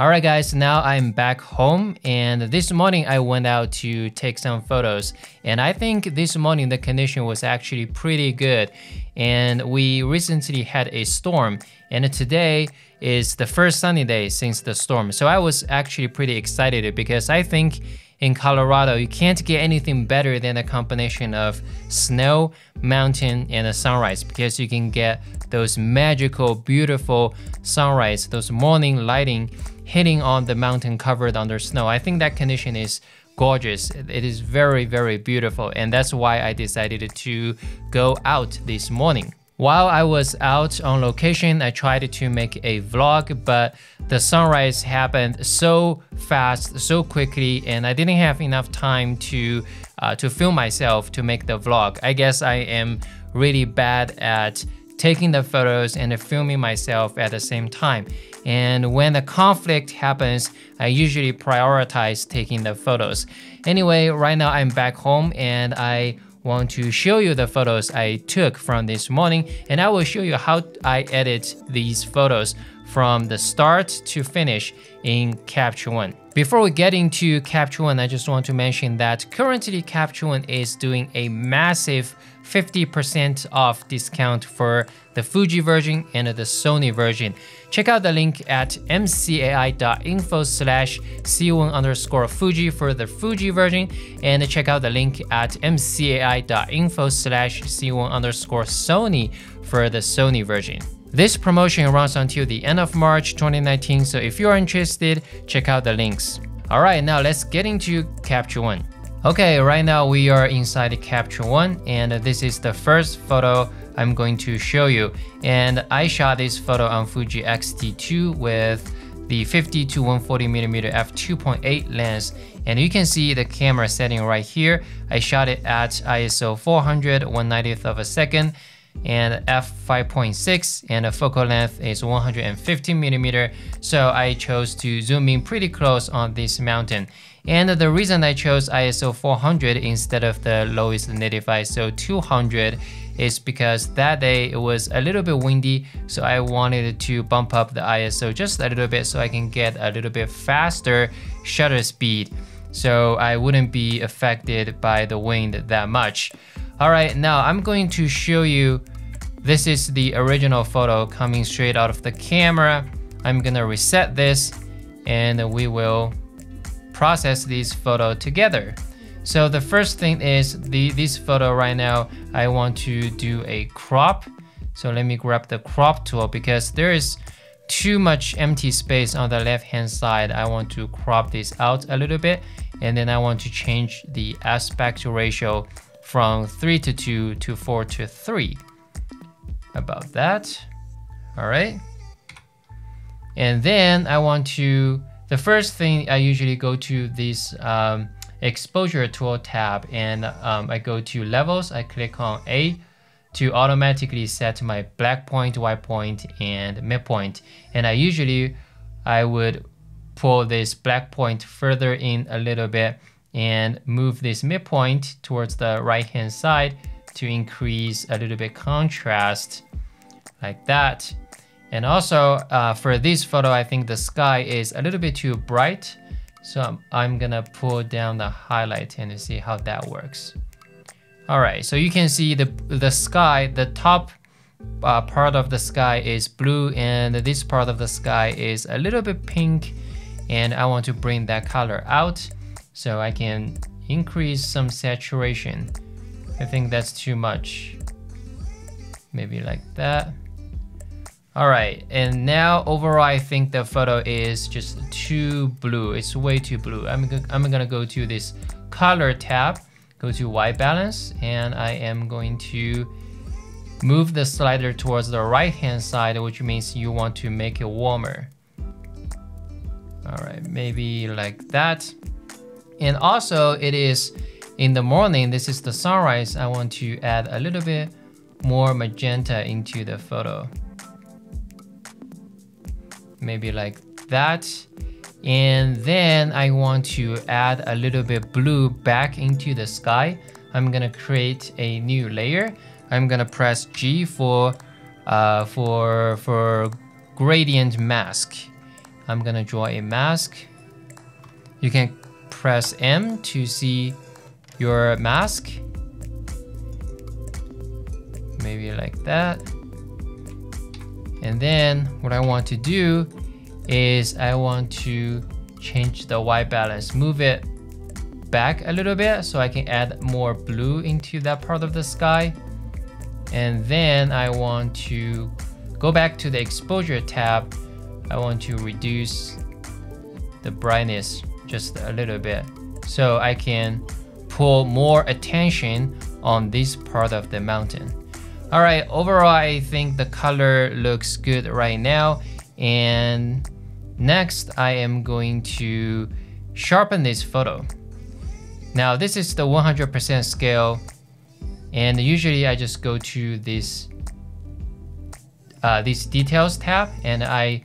Alright guys, now I'm back home and this morning I went out to take some photos and I think this morning the condition was actually pretty good and we recently had a storm and today is the first sunny day since the storm. So I was actually pretty excited because I think in Colorado you can't get anything better than a combination of snow, mountain, and a sunrise because you can get those magical, beautiful sunrise, those morning lighting hitting on the mountain covered under snow. I think that condition is gorgeous. It is very, very beautiful, and that's why I decided to go out this morning. While I was out on location, I tried to make a vlog, but the sunrise happened so fast, so quickly, and I didn't have enough time to film myself to make the vlog. I guess I am really bad at taking the photos and filming myself at the same time. And when a conflict happens, I usually prioritize taking the photos. Anyway, right now I'm back home and I want to show you the photos I took from this morning, and I will show you how I edit these photos from the start to finish in Capture One. Before we get into Capture One, I just want to mention that currently Capture One is doing a massive 50% off discount for the Fuji version and the Sony version. Check out the link at mcai.info/c1_Fuji for the Fuji version, and check out the link at mcai.info/c1_Sony for the Sony version. This promotion runs until the end of March 2019, so if you are interested, check out the links. Alright, now let's get into Capture One. Okay, right now we are inside Capture One, and this is the first photo I'm going to show you. And I shot this photo on Fuji X-T2 with the 50-140mm f2.8 lens, and you can see the camera setting right here. I shot it at ISO 400, 1/90th of a second, and f5.6, and the focal length is 150mm. So I chose to zoom in pretty close on this mountain. And the reason I chose ISO 400 instead of the lowest native ISO 200 is because that day it was a little bit windy, so I wanted to bump up the ISO just a little bit so I can get a little bit faster shutter speed, so I wouldn't be affected by the wind that much. Alright, now I'm going to show you, this is the original photo coming straight out of the camera. I'm gonna reset this and we will process this photo together. So the first thing is this photo right now, I want to do a crop. So let me grab the crop tool because there is too much empty space on the left hand side. I want to crop this out a little bit, and then I want to change the aspect ratio from 3:2 to 4:3. About that. Alright. And then I want to, the first thing I usually go to this exposure tool tab, and I go to levels, I click on A to automatically set my black point, white point, and midpoint. And I would pull this black point further in a little bit and move this midpoint towards the right hand side to increase a little bit contrast like that. And also for this photo, I think the sky is a little bit too bright, so I'm gonna pull down the highlight and see how that works. Alright, so you can see the sky, the top part of the sky is blue and this part of the sky is a little bit pink, and I want to bring that color out so I can increase some saturation. I think that's too much. Maybe like that. Alright, and now overall I think the photo is just too blue. It's way too blue. I'm gonna go to this color tab, go to white balance, and I am going to move the slider towards the right hand side, which means you want to make it warmer. Alright, maybe like that. And also it is in the morning, this is the sunrise. I want to add a little bit more magenta into the photo. Maybe like that. And then I want to add a little bit blue back into the sky. I'm gonna create a new layer. I'm gonna press G for gradient mask. I'm gonna draw a mask. You can press M to see your mask. Maybe like that. And then what I want to do is I want to change the white balance, move it back a little bit so I can add more blue into that part of the sky. And then I want to go back to the exposure tab. I want to reduce the brightness just a little bit so I can pull more attention on this part of the mountain. All right, overall, I think the color looks good right now. And next, I am going to sharpen this photo. Now, this is the 100% scale. And usually I just go to this details tab and I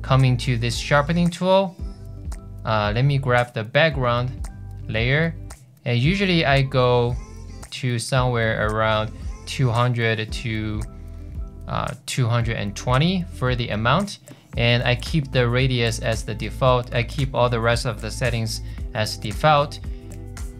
come into this sharpening tool. Let me grab the background layer. And usually I go to somewhere around 200 to 220 for the amount. And I keep the radius as the default. I keep all the rest of the settings as default.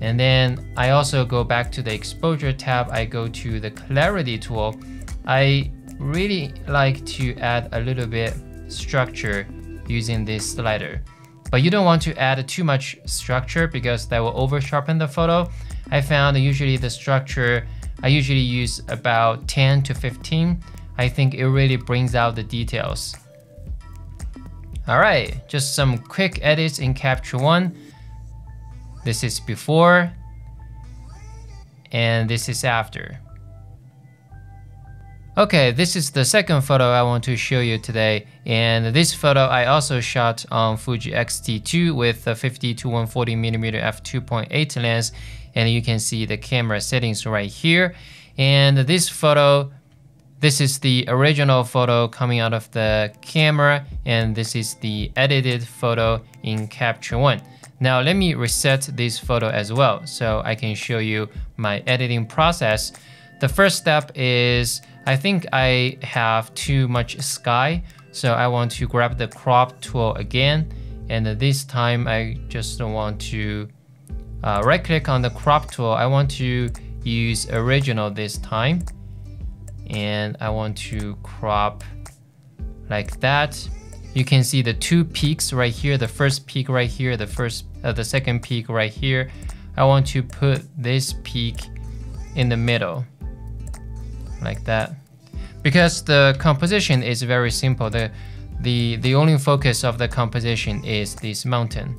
And then I also go back to the exposure tab. I go to the clarity tool. I really like to add a little bit structure using this slider. But you don't want to add too much structure because that will over sharpen the photo. I found usually the structure, I usually use about 10 to 15. I think it really brings out the details. All right, just some quick edits in Capture One. This is before, and this is after. Okay, this is the second photo I want to show you today. And this photo I also shot on Fuji X-T2 with a 50 to 140mm f2.8 lens. And you can see the camera settings right here. And this photo, this is the original photo coming out of the camera. And this is the edited photo in Capture One. Now let me reset this photo as well so I can show you my editing process. The first step is I think I have too much sky, so I want to grab the crop tool again, and this time I just want to right click on the crop tool. I want to use original this time, and I want to crop like that. You can see the two peaks right here, the first peak right here, the second peak right here. I want to put this peak in the middle, like that. Because the composition is very simple. The only focus of the composition is this mountain.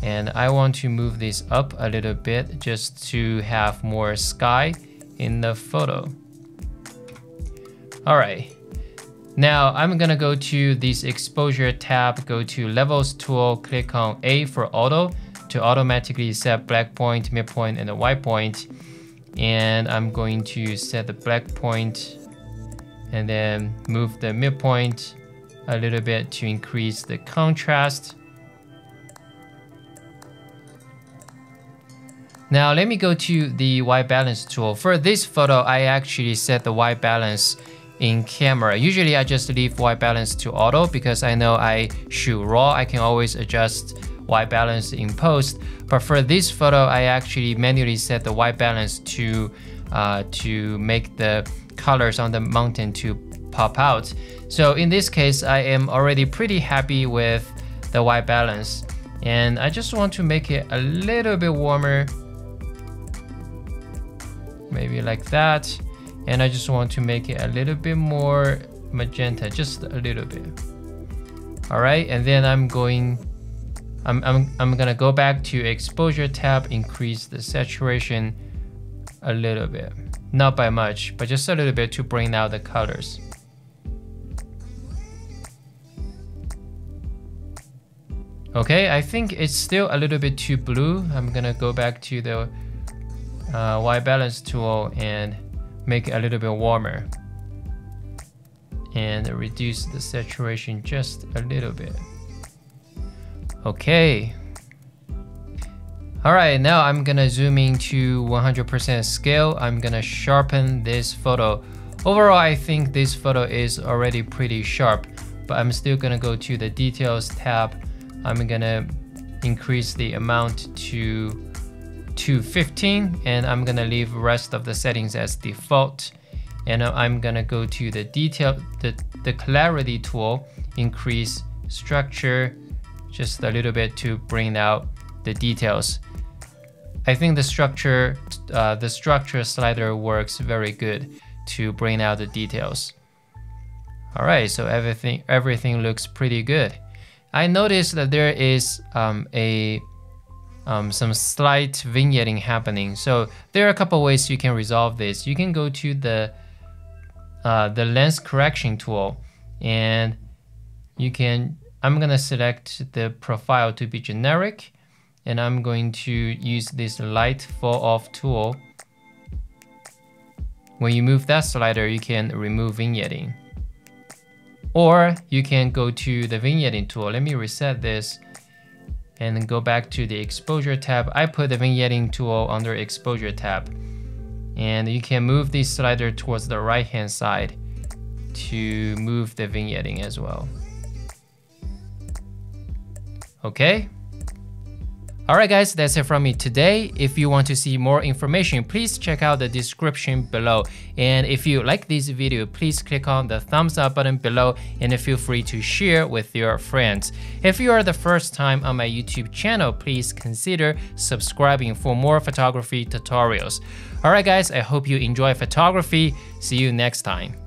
And I want to move this up a little bit just to have more sky in the photo. All right. Now I'm gonna go to this exposure tab, go to levels tool, click on A for auto to automatically set black point, midpoint, and the white point. And I'm going to set the black point and then move the midpoint a little bit to increase the contrast. Now let me go to the white balance tool. For this photo, I actually set the white balance in camera. Usually I just leave white balance to auto because I know I shoot raw. I can always adjust white balance in post. But for this photo, I actually manually set the white balance to make the colors on the mountain to pop out. So in this case, I am already pretty happy with the white balance. And I just want to make it a little bit warmer. Maybe like that. And I just want to make it a little bit more magenta, just a little bit. All right, and then I'm gonna go back to exposure tab, increase the saturation a little bit. Not by much, but just a little bit to bring out the colors. Okay, I think it's still a little bit too blue. I'm gonna go back to the white balance tool and make it a little bit warmer and reduce the saturation just a little bit. Okay. All right, now I'm gonna zoom in to 100% scale. I'm gonna sharpen this photo. Overall, I think this photo is already pretty sharp, but I'm still gonna go to the details tab. I'm gonna increase the amount to 215, and I'm gonna leave the rest of the settings as default. And I'm gonna go to the detail, the clarity tool, increase structure just a little bit to bring out the details. I think the structure slider works very good to bring out the details. All right, so everything looks pretty good. I noticed that there is some slight vignetting happening. So there are a couple ways you can resolve this. You can go to the lens correction tool, and I'm gonna select the profile to be generic, and I'm going to use this light fall off tool. When you move that slider, you can remove vignetting. Or you can go to the vignetting tool. Let me reset this and then go back to the exposure tab. I put the vignetting tool under exposure tab. And you can move this slider towards the right hand side to move the vignetting as well. Okay. All right, guys, that's it from me today. If you want to see more information, please check out the description below. And if you like this video, please click on the thumbs up button below and feel free to share with your friends. If you are the first time on my YouTube channel, please consider subscribing for more photography tutorials. All right, guys, I hope you enjoy photography. See you next time.